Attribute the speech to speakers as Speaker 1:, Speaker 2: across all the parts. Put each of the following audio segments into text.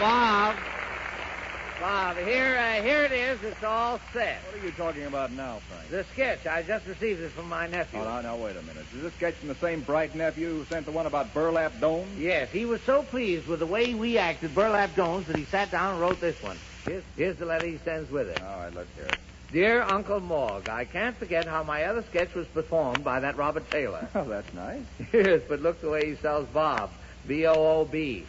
Speaker 1: Bob, here it is. It's all set.
Speaker 2: What are you talking about now, Frank?
Speaker 1: The sketch. I just received it from my nephew.
Speaker 2: Oh, now, wait a minute. Is this sketch from the same bright nephew who sent the one about burlap domes?
Speaker 1: Yes, he was so pleased with the way we acted burlap domes that he sat down and wrote this one. Here's the letter he sends with it.
Speaker 2: All right, let's hear it.
Speaker 1: Dear Uncle Morg, I can't forget how my other sketch was performed by that Robert Taylor.
Speaker 2: Oh, that's nice.
Speaker 1: Yes, but look the way he spells Bob. B-O-O-B.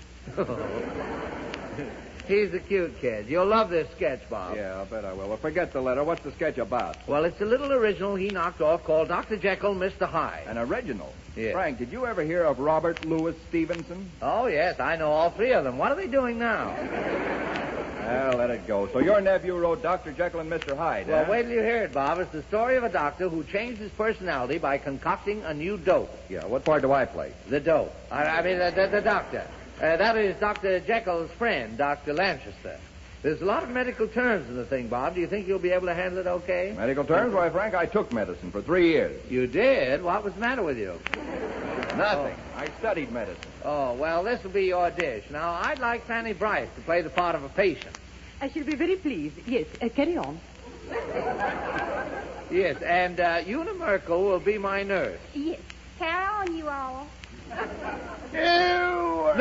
Speaker 1: He's a cute kid. You'll love this sketch, Bob.
Speaker 2: Yeah, I'll bet I will. Well, forget the letter. What's the sketch about?
Speaker 1: Well, it's a little original he knocked off called Dr. Jekyll, Mr. Hyde.
Speaker 2: An original?
Speaker 1: Yes.
Speaker 2: Frank, did you ever hear of Robert Louis Stevenson?
Speaker 1: Oh, yes, I know all three of them. What are they doing now?
Speaker 2: Well, let it go. So your nephew wrote Dr. Jekyll and Mr. Hyde,
Speaker 1: Well,
Speaker 2: huh?
Speaker 1: wait till you hear it, Bob. It's the story of a doctor who changed his personality by concocting a new dope.
Speaker 2: Yeah, what part do I play?
Speaker 1: The dope. I mean, the doctor. That is Dr. Jekyll's friend, Dr. Lanchester. There's a lot of medical terms in the thing, Bob. Do you think you'll be able to handle it okay?
Speaker 2: Medical terms? Why, Frank, I took medicine for 3 years.
Speaker 1: You did? What was the matter with you?
Speaker 2: Nothing. I studied medicine.
Speaker 1: Oh, well, this will be your dish. Now, I'd like Fanny Brice to play the part of a patient.
Speaker 3: I shall be very pleased. Yes, carry on.
Speaker 1: Yes, and Una Merkel will be my nurse.
Speaker 4: Yes. Carry on, you all.
Speaker 1: No.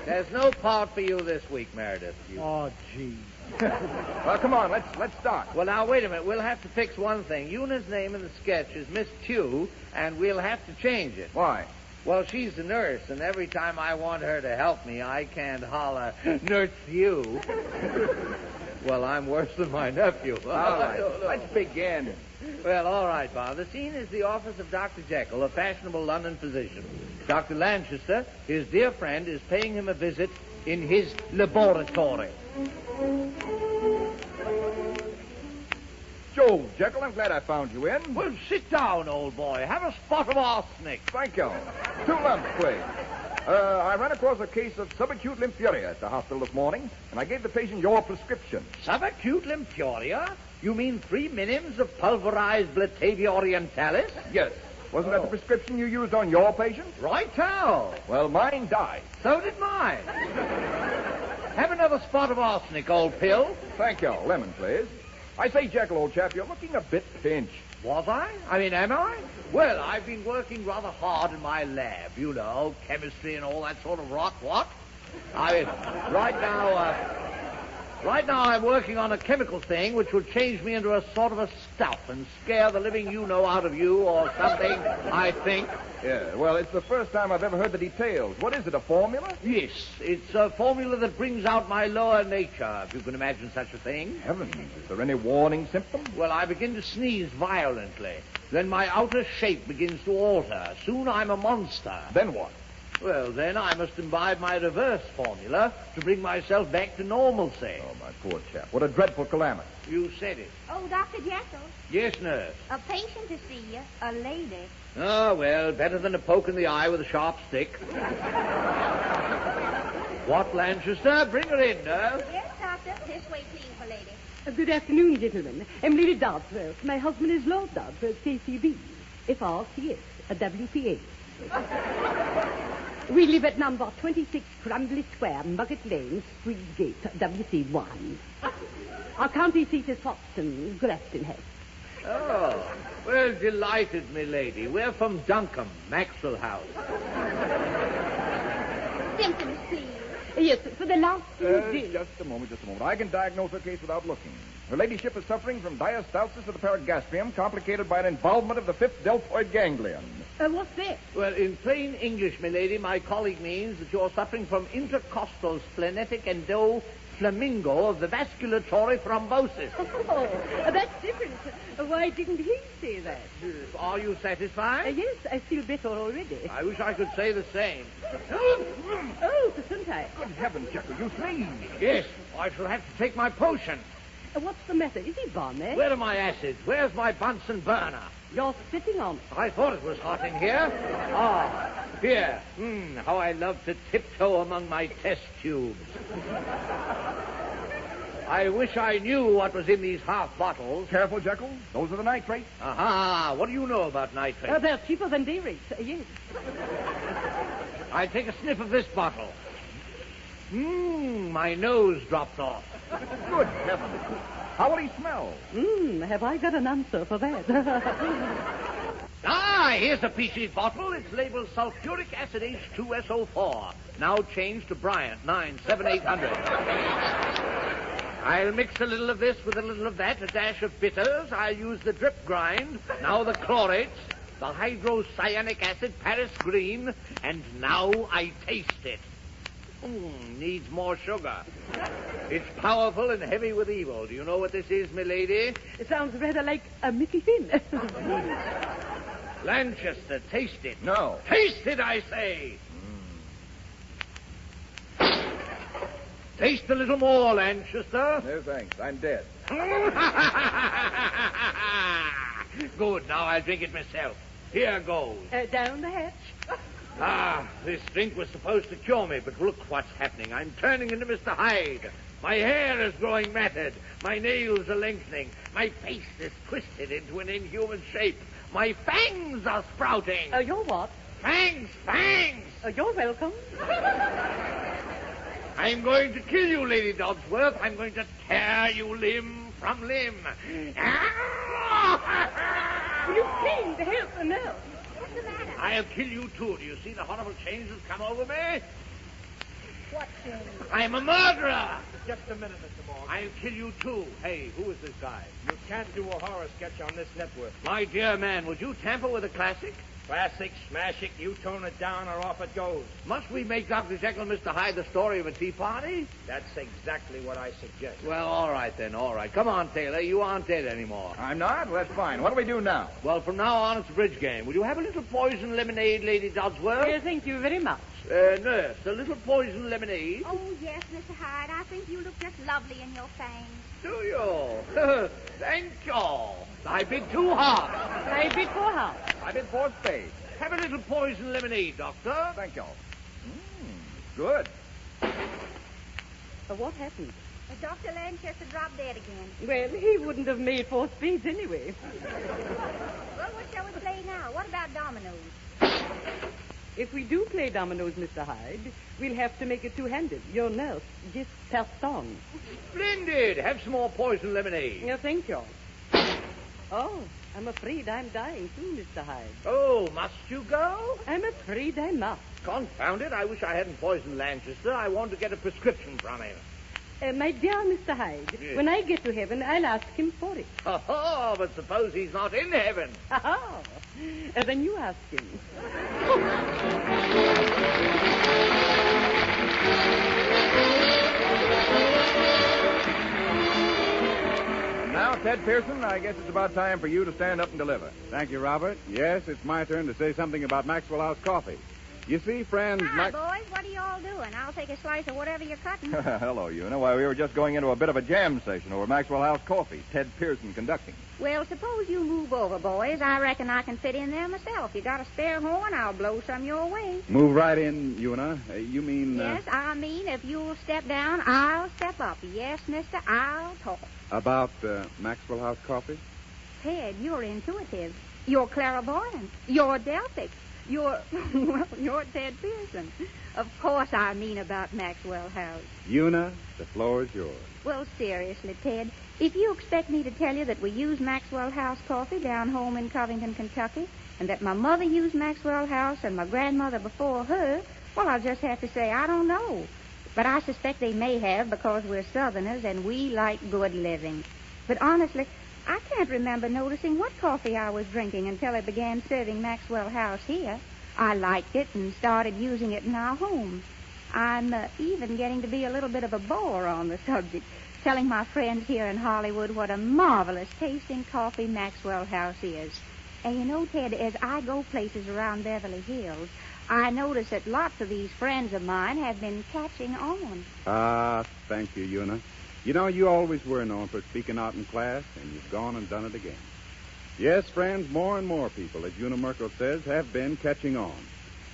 Speaker 1: There's no part for you this week, Meredith.
Speaker 5: Oh, gee.
Speaker 2: Well, come on, let's start.
Speaker 1: Well, now, wait a minute. We'll have to fix one thing. Una's name in the sketch is Miss Tew, and we'll have to change it.
Speaker 2: Why?
Speaker 1: Well, she's the nurse, and every time I want her to help me, I can't holler, Nurse Tew. Well, I'm worse than my nephew.
Speaker 2: All right, let's begin.
Speaker 1: Well, all right, Bob. The scene is the office of Dr. Jekyll, a fashionable London physician. Dr. Lanchester, his dear friend, is paying him a visit in his laboratory.
Speaker 2: Joe, Jekyll, I'm glad I found you in.
Speaker 1: Well, sit down, old boy. Have a spot of arsenic.
Speaker 2: Thank you. 2 lumps, please. I ran across a case of subacute lymphuria at the hospital this morning, and I gave the patient your prescription.
Speaker 1: Subacute lymphuria? You mean 3 minims of pulverized Batavia orientalis?
Speaker 2: Yes. Wasn't that the prescription you used on your patient?
Speaker 1: Right-o.
Speaker 2: Well, mine died.
Speaker 1: So did mine. Have another spot of arsenic, old pill.
Speaker 2: Thank you. Lemon, please. I say, Jekyll, old chap, you're looking a bit pinched.
Speaker 1: Was I? I mean, am I? Well, I've been working rather hard in my lab, you know, chemistry and all that sort of rot. What? I mean, right now I'm working on a chemical thing which will change me into a sort of a stuff and scare the living you-know out of you or something, I think.
Speaker 2: Yeah, well, it's the first time I've ever heard the details. What is it, a formula?
Speaker 1: Yes, it's a formula that brings out my lower nature, if you can imagine such a thing.
Speaker 2: Heavens, is there any warning symptom?
Speaker 1: Well, I begin to sneeze violently. Then my outer shape begins to alter. Soon I'm a monster.
Speaker 2: Then what?
Speaker 1: Well, then I must imbibe my reverse formula to bring myself back to normalcy.
Speaker 2: Oh, my poor chap. What a dreadful calamity.
Speaker 1: You said it.
Speaker 4: Oh, Dr. Jekyll.
Speaker 1: Yes, nurse.
Speaker 4: A patient to see you. A lady.
Speaker 1: Oh, well, better than a poke in the eye with a sharp stick. What, Lanchester? Bring her in, nurse.
Speaker 4: Yes, doctor. This way, please, for lady.
Speaker 3: Good afternoon, gentlemen. I'm Lady Dodsworth. My husband is Lord Dodsworth, KCB. FRCS, a WPA. We live at number 26 Crumbly Square, Bucket Lane, Street Gate, WC1. Our county seat is Foxton, Grafton-Head.
Speaker 1: Oh, well, delighted, milady. We're from Duncombe, Maxwell House.
Speaker 4: Symptoms, please.
Speaker 3: Yes, for the last few days.
Speaker 2: Just a moment. I can diagnose her case without looking. Her ladyship is suffering from diastasis of the paragastrium, complicated by an involvement of the 5th deltoid ganglion.
Speaker 3: What's that?
Speaker 1: Well, in plain English, milady, my colleague means that you're suffering from intercostal splenetic endoflamingo of the vasculatory thrombosis.
Speaker 3: Oh, that's different. Why didn't he say that?
Speaker 1: Are you satisfied?
Speaker 3: Yes, I feel better already.
Speaker 1: I wish I could say the same.
Speaker 3: Oh, Gesundheit.
Speaker 2: Good heavens, Jekyll, you sneeze.
Speaker 1: Yes, I shall have to take my potion.
Speaker 3: What's the matter? Is he balmy?
Speaker 1: Where are my acids? Where's my Bunsen burner?
Speaker 3: You're sitting on it.
Speaker 1: I thought it was hot in here. Ah, here. How I love to tiptoe among my test tubes. I wish I knew what was in these half bottles.
Speaker 2: Careful, Jekyll. Those are the nitrates.
Speaker 1: Aha. What do you know about nitrates?
Speaker 3: They're cheaper than day rates, yes.
Speaker 1: I take a sniff of this bottle. My nose dropped off.
Speaker 2: Good heavens. How will he smell?
Speaker 3: Have I got an answer for that?
Speaker 1: Here's a peachy bottle. It's labeled sulfuric acid H2SO4. Now changed to Bryant, 97800. I'll mix a little of this with a little of that, a dash of bitters. I'll use the drip grind. Now the chlorates, the hydrocyanic acid, Paris green, and now I taste it. Needs more sugar. It's powerful and heavy with evil. Do you know what this is, milady?
Speaker 3: It sounds rather like a Mickey Finn.
Speaker 1: Lanchester, taste it.
Speaker 2: No.
Speaker 1: Taste it, I say. Taste a little more, Lanchester.
Speaker 2: No, thanks. I'm dead.
Speaker 1: Good. Now I'll drink it myself. Here goes.
Speaker 3: Down the hatch.
Speaker 1: This drink was supposed to cure me, but look what's happening. I'm turning into Mr. Hyde. My hair is growing matted. My nails are lengthening. My face is twisted into an inhuman shape. My fangs are sprouting.
Speaker 3: You're what?
Speaker 1: Fangs!
Speaker 3: You're welcome.
Speaker 1: I'm going to kill you, Lady Dodsworth. I'm going to tear you limb from limb.
Speaker 3: Will you please help me now?
Speaker 4: What's the matter?
Speaker 1: I'll kill you, too. Do you see the horrible change that's come over me?
Speaker 4: What change?
Speaker 1: I'm a murderer.
Speaker 5: Just a minute, Mr. Morgan.
Speaker 1: I'll kill you, too. Hey, who is this guy?
Speaker 5: You can't do a horror sketch on this network.
Speaker 1: My dear man, would you tamper with a classic?
Speaker 5: Classic, smash it, you tone it down or off it goes.
Speaker 1: Must we make Dr. Jekyll and Mr. Hyde the story of a tea party?
Speaker 5: That's exactly what I suggest.
Speaker 1: Well, all right, then, all right. Come on, Taylor. You aren't dead anymore.
Speaker 2: I'm not? Well, that's fine. What do we do now?
Speaker 1: Well, from now on, it's a bridge game. Will you have a little poison lemonade, Lady Dodsworth?
Speaker 3: Thank you very much.
Speaker 1: Nurse, a little poison lemonade.
Speaker 4: Oh, yes, Mr. Hyde. I think you look just lovely in your fangs.
Speaker 1: Do you? Thank you. I bid too hard.
Speaker 3: I bid for house.
Speaker 2: I did four spades.
Speaker 1: Have a little poison lemonade, Doctor.
Speaker 2: Thank you. Good.
Speaker 3: What happened?
Speaker 4: Dr. Lanchester dropped dead again.
Speaker 3: Well, he wouldn't have made 4 spades anyway.
Speaker 4: Well, what shall we play now? What about dominoes?
Speaker 3: If we do play dominoes, Mr. Hyde, we'll have to make it two-handed. Your nurse just passed on.
Speaker 1: Splendid. Have some more poison lemonade.
Speaker 3: No, thank you. Oh, I'm afraid I'm dying too, Mr. Hyde.
Speaker 1: Oh, must you go?
Speaker 3: I'm afraid I must.
Speaker 1: Confound it. I wish I hadn't poisoned Lanchester. I want to get a prescription from him.
Speaker 3: My dear Mr. Hyde,
Speaker 1: Yes.
Speaker 3: when I get to heaven, I'll ask him for it.
Speaker 1: Oh, but suppose he's not in heaven.
Speaker 3: Oh, then you ask him.
Speaker 2: Now, Ted Pearson, I guess it's about time for you to stand up and deliver.
Speaker 6: Thank you, Robert. Yes, it's my turn to say something about Maxwell House coffee. You see, friends,
Speaker 4: Hi, boys. What are you all doing? I'll take a slice of whatever you're cutting.
Speaker 2: Hello, Una. Why, we were just going into a bit of a jam session over Maxwell House coffee. Ted Pearson conducting.
Speaker 4: Well, suppose you move over, boys. I reckon I can fit in there myself. You got a spare horn, I'll blow some your way.
Speaker 6: Move right in, Una. You mean...
Speaker 4: Yes, I mean, if you'll step down, I'll step up. Yes, mister, I'll talk.
Speaker 6: About Maxwell House coffee?
Speaker 4: Ted, you're intuitive. You're clairvoyant. You're Delphic. You're Ted Pearson. Of course I mean about Maxwell House.
Speaker 6: Una, the floor is yours.
Speaker 4: Well, seriously, Ted, if you expect me to tell you that we use Maxwell House coffee down home in Covington, Kentucky, and that my mother used Maxwell House and my grandmother before her, well, I'll just have to say I don't know. But I suspect they may have because we're Southerners and we like good living. But honestly, I can't remember noticing what coffee I was drinking until they began serving Maxwell House here. I liked it and started using it in our home. I'm even getting to be a little bit of a bore on the subject, telling my friends here in Hollywood what a marvelous tasting coffee Maxwell House is. And you know, Ted, as I go places around Beverly Hills, I notice that lots of these friends of mine have been catching on.
Speaker 6: Thank you, Una. You know, you always were known for speaking out in class, and you've gone and done it again. Yes, friends, more and more people, as Una Merkel says, have been catching on.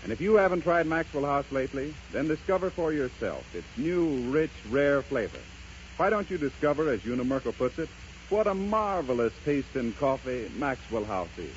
Speaker 6: And if you haven't tried Maxwell House lately, then discover for yourself its new, rich, rare flavor. Why don't you discover, as Una Merkel puts it, what a marvelous taste in coffee Maxwell House is?